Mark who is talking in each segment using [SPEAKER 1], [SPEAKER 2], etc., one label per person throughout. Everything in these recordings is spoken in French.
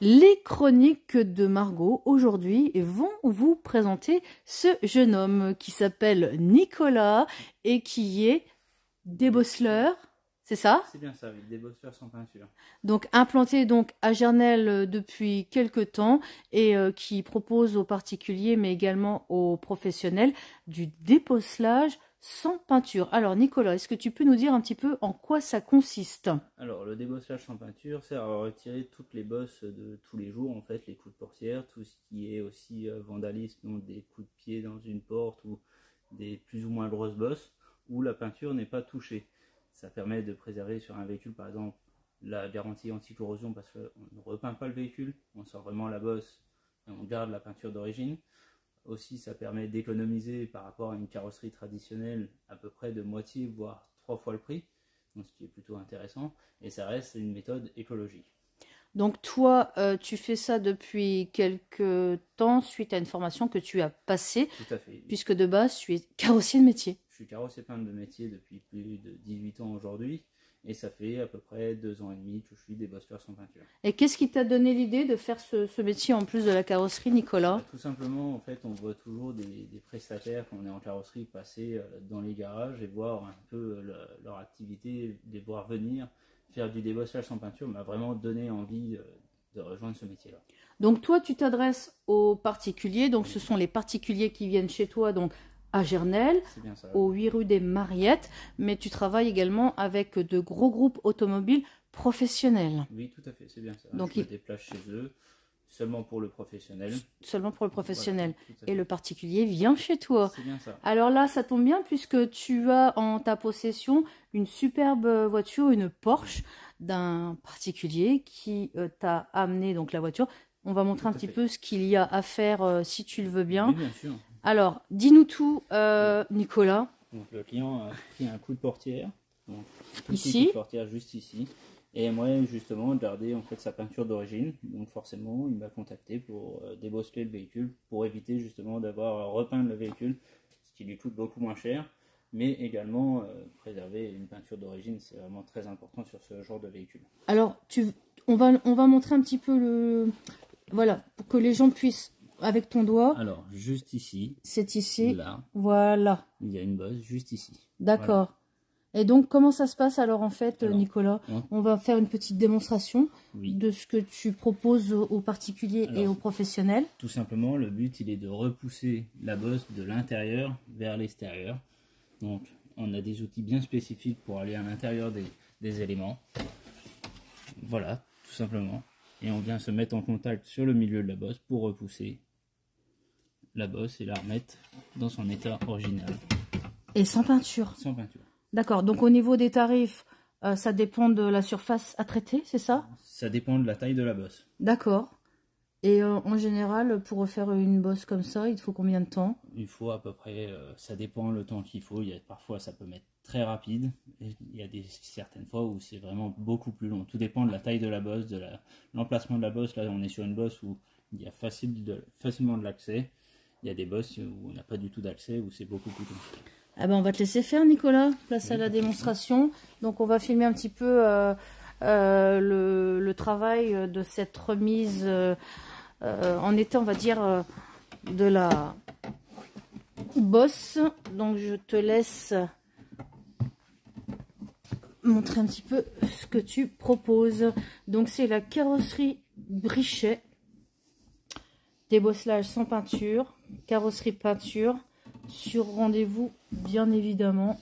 [SPEAKER 1] Les chroniques de Margot aujourd'hui vont vous présenter ce jeune homme qui s'appelle Nicolas et qui est débosseleur, c'est ça?
[SPEAKER 2] C'est bien ça, oui, des bosseurs sans peinture.
[SPEAKER 1] Donc implanté donc à Gernelle depuis quelque temps et qui propose aux particuliers mais également aux professionnels du déposselage sans peinture. Alors Nicolas, est-ce que tu peux nous dire un petit peu en quoi ça consiste?
[SPEAKER 2] Alors, le débosselage sans peinture sert à retirer toutes les bosses de tous les jours, en fait, les coups de portière, tout ce qui est aussi vandalisme, donc des coups de pied dans une porte ou des plus ou moins grosses bosses où la peinture n'est pas touchée. Ça permet de préserver sur un véhicule, par exemple, la garantie anti-corrosion parce qu'on ne repeint pas le véhicule, on sort vraiment la bosse et on garde la peinture d'origine. Aussi, ça permet d'économiser par rapport à une carrosserie traditionnelle à peu près de moitié, voire 3 fois le prix, donc ce qui est plutôt intéressant, et ça reste une méthode écologique.
[SPEAKER 1] Donc toi, tu fais ça depuis quelque temps suite à une formation que tu as passée,
[SPEAKER 2] Tout à fait.
[SPEAKER 1] puisque de base, tu es carrossier de métier.
[SPEAKER 2] Je suis carrossier peintre de métier depuis plus de 18 ans aujourd'hui, et ça fait à peu près 2 ans et demi que je suis débosseleur sans peinture.
[SPEAKER 1] Et qu'est-ce qui t'a donné l'idée de faire ce métier en plus de la carrosserie, Nicolas?
[SPEAKER 2] Tout simplement, en fait, on voit toujours des prestataires quand on est en carrosserie passer dans les garages et voir un peu leur activité, les voir venir faire du débosselage sans peinture m'a vraiment donné envie de rejoindre ce métier-là.
[SPEAKER 1] Donc toi, tu t'adresses aux particuliers, donc ce sont les particuliers qui viennent chez toi, donc à Gernelle,
[SPEAKER 2] C'est bien ça.
[SPEAKER 1] au 8 rue des Mariettes, mais tu travailles également avec de gros groupes automobiles professionnels.
[SPEAKER 2] Oui, tout à fait, c'est bien ça.
[SPEAKER 1] Donc
[SPEAKER 2] Je me déplace chez eux seulement pour le professionnel.
[SPEAKER 1] seulement pour le professionnel.
[SPEAKER 2] Voilà, tout à
[SPEAKER 1] Et
[SPEAKER 2] fait.
[SPEAKER 1] le particulier vient chez toi.
[SPEAKER 2] C'est bien ça.
[SPEAKER 1] Alors là, ça tombe bien puisque tu as en ta possession une superbe voiture, une Porsche d'un particulier qui t'a amené donc la voiture. On va montrer
[SPEAKER 2] Tout
[SPEAKER 1] un
[SPEAKER 2] à
[SPEAKER 1] petit
[SPEAKER 2] fait.
[SPEAKER 1] peu ce qu'il y a à faire si tu le veux
[SPEAKER 2] Oui,
[SPEAKER 1] bien.
[SPEAKER 2] bien sûr.
[SPEAKER 1] Alors, dis-nous tout, Nicolas.
[SPEAKER 2] Donc le client a pris un coup de portière, donc un tout petit
[SPEAKER 1] Ici.
[SPEAKER 2] coup de portière juste ici, et aimerait justement garder en fait sa peinture d'origine. Donc forcément, il m'a contacté pour débosseler le véhicule, pour éviter justement d'avoir à repeindre le véhicule, ce qui lui coûte beaucoup moins cher, mais également préserver une peinture d'origine, c'est vraiment très important sur ce genre de véhicule.
[SPEAKER 1] Alors, on va montrer un petit peu le... Voilà, pour que les gens puissent, avec ton doigt,
[SPEAKER 2] Alors juste ici,
[SPEAKER 1] c'est ici.
[SPEAKER 2] là,
[SPEAKER 1] Voilà.
[SPEAKER 2] il y a une bosse juste ici.
[SPEAKER 1] D'accord. Et donc, comment ça se passe alors en fait,
[SPEAKER 2] Alors,
[SPEAKER 1] Nicolas? On va faire une petite démonstration
[SPEAKER 2] Oui.
[SPEAKER 1] de ce que tu proposes aux particuliers et
[SPEAKER 2] Alors,
[SPEAKER 1] aux professionnels.
[SPEAKER 2] Tout simplement, le but il est de repousser la bosse de l'intérieur vers l'extérieur. Donc, on a des outils bien spécifiques pour aller à l'intérieur des éléments. Voilà, tout simplement. Et on vient se mettre en contact sur le milieu de la bosse pour repousser la bosse et la remettre dans son état original,
[SPEAKER 1] Et sans peinture.
[SPEAKER 2] sans peinture.
[SPEAKER 1] D'accord. Donc, au niveau des tarifs, ça dépend de la surface à traiter, c'est ça?
[SPEAKER 2] Ça dépend de la taille de la bosse.
[SPEAKER 1] D'accord. Et en général, pour refaire une bosse comme ça, il te faut combien de temps?
[SPEAKER 2] Il faut à peu près, ça dépend le temps qu'il faut. Parfois, ça peut mettre très rapide. Et il y a certaines fois où c'est vraiment beaucoup plus long. Tout dépend de la taille de la bosse, de l'emplacement de la bosse. Là, on est sur une bosse où il y a facilement de l'accès. Il y a des bosses où on n'a pas du tout d'accès, où c'est beaucoup plus long.
[SPEAKER 1] Ah ben, on va te laisser faire, Nicolas. Place à
[SPEAKER 2] Oui,
[SPEAKER 1] la
[SPEAKER 2] pas de souci.
[SPEAKER 1] démonstration. Donc, on va filmer un petit peu le travail de cette remise en état, on va dire, de la bosse. Donc, je te laisse montrer un petit peu ce que tu proposes. Donc, c'est la carrosserie Brichet. Débosselage sans peinture. Carrosserie peinture. Sur rendez-vous, bien évidemment.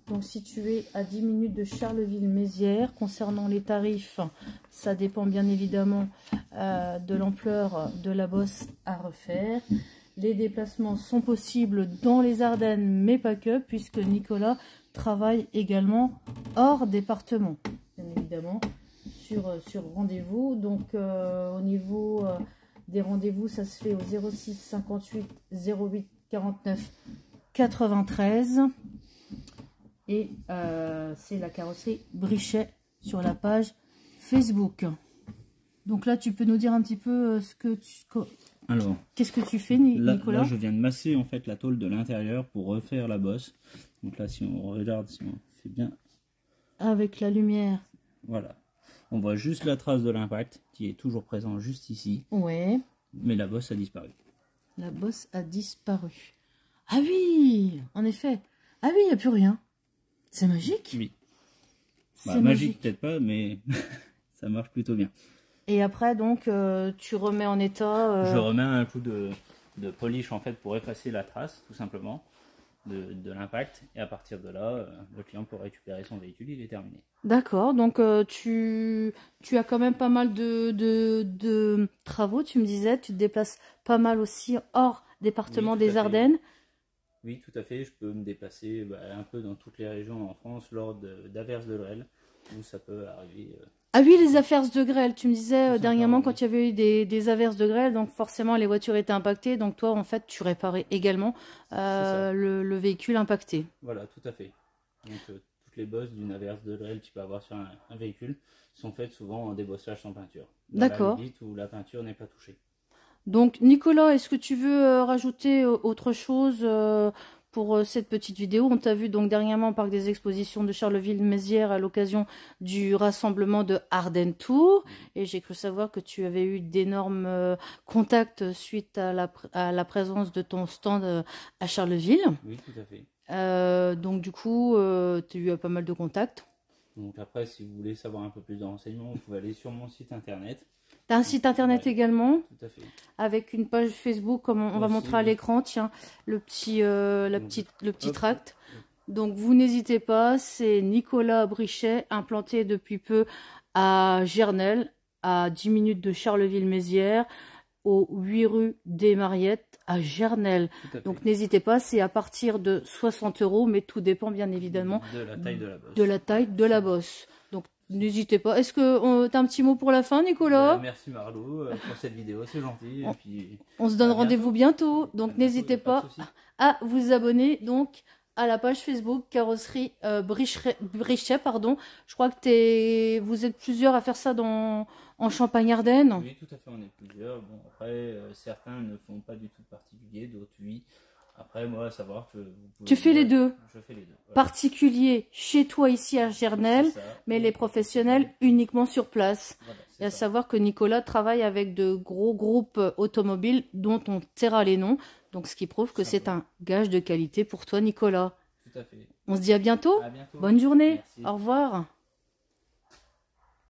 [SPEAKER 1] Donc, situé à 10 minutes de Charleville-Mézières. Concernant les tarifs, ça dépend bien évidemment de l'ampleur de la bosse à refaire. Les déplacements sont possibles dans les Ardennes, mais pas que, puisque Nicolas travaille également hors département, bien évidemment, sur rendez-vous. Donc, au niveau des rendez-vous, ça se fait au 06 58 08 49 93. Et c'est la carrosserie Brichet sur la page Facebook. Donc là, tu peux nous dire un petit peu ce que
[SPEAKER 2] Alors,
[SPEAKER 1] qu'est-ce que tu fais,
[SPEAKER 2] là,
[SPEAKER 1] Nicolas?
[SPEAKER 2] je viens de masser en fait la tôle de l'intérieur pour refaire la bosse. Donc là, si on regarde, si on fait bien,
[SPEAKER 1] Avec la lumière.
[SPEAKER 2] voilà. On voit juste la trace de l'impact qui est toujours présent juste ici.
[SPEAKER 1] Ouais.
[SPEAKER 2] Mais la bosse a disparu.
[SPEAKER 1] La bosse a disparu. Ah oui, en effet. Ah oui, il n'y a plus rien. C'est magique.
[SPEAKER 2] Oui.
[SPEAKER 1] C'est
[SPEAKER 2] magique peut-être pas, mais ça marche plutôt bien.
[SPEAKER 1] Et après, donc, tu remets en état...
[SPEAKER 2] Je remets un coup de polish en fait pour effacer la trace, tout simplement, de l'impact. Et à partir de là, le client peut récupérer son véhicule, il est terminé.
[SPEAKER 1] D'accord, donc tu as quand même pas mal de travaux, tu me disais, tu te déplaces pas mal aussi hors département des Ardennes.
[SPEAKER 2] Oui, tout à fait, je peux me déplacer un peu dans toutes les régions en France lors d'averses de grêle, où ça peut arriver.
[SPEAKER 1] Ah oui, les averses de grêle, tu me disais dernièrement quand il y avait eu des averses de grêle, donc forcément les voitures étaient impactées, donc toi en fait tu réparais également le véhicule impacté.
[SPEAKER 2] Voilà, tout à fait. Donc toutes les bosses d'une averse de grêle que tu peux avoir sur un véhicule sont faites souvent en débossage sans peinture.
[SPEAKER 1] D'accord.
[SPEAKER 2] Où la peinture n'est pas touchée.
[SPEAKER 1] Donc Nicolas, est-ce que tu veux rajouter autre chose pour cette petite vidéo? On t'a vu donc dernièrement au parc des expositions de Charleville-Mézières à l'occasion du rassemblement de Ardennes Tour. Et j'ai cru savoir que tu avais eu d'énormes contacts suite à la présence de ton stand à Charleville.
[SPEAKER 2] Oui, tout à fait.
[SPEAKER 1] Donc du coup, tu as eu pas mal de contacts.
[SPEAKER 2] Donc après, si vous voulez savoir un peu plus de renseignements, vous pouvez aller sur mon site internet.
[SPEAKER 1] Tu as un site internet également,
[SPEAKER 2] tout à fait.
[SPEAKER 1] avec une page Facebook, comme on va montrer à l'écran, tiens, le petit tract. Donc vous n'hésitez pas, c'est Nicolas Brichet, implanté depuis peu à Gernelle, à 10 minutes de Charleville-Mézières, au 8 rue des Mariettes à Gernelle. Donc n'hésitez pas, c'est à partir de 60 €, mais tout dépend bien évidemment
[SPEAKER 2] de la taille de la bosse.
[SPEAKER 1] De la taille de la bosse. Donc n'hésitez pas. Est-ce que tu as un petit mot pour la fin, Nicolas?
[SPEAKER 2] Merci Marlo pour cette vidéo, c'est gentil. Et puis,
[SPEAKER 1] on se donne rendez-vous bientôt. Donc n'hésitez pas à vous abonner donc à la page Facebook Carrosserie Brichet, pardon. Je crois que vous êtes plusieurs à faire ça en Champagne-Ardenne.
[SPEAKER 2] Oui, tout à fait, on est plusieurs. Bon, après, certains ne font pas du tout de particulier, d'autres oui. Après, moi, à savoir que vous pouvez...
[SPEAKER 1] Tu fais les deux.
[SPEAKER 2] Je fais les deux. Voilà.
[SPEAKER 1] Particulier chez toi ici à Gernelle, mais les professionnels uniquement sur place. Voilà, et à savoir que Nicolas travaille avec de gros groupes automobiles dont on taira les noms. Donc, ce qui prouve que c'est un gage de qualité pour toi, Nicolas.
[SPEAKER 2] Tout à fait.
[SPEAKER 1] On se dit à bientôt.
[SPEAKER 2] À bientôt.
[SPEAKER 1] Bonne journée.
[SPEAKER 2] Merci.
[SPEAKER 1] Au revoir.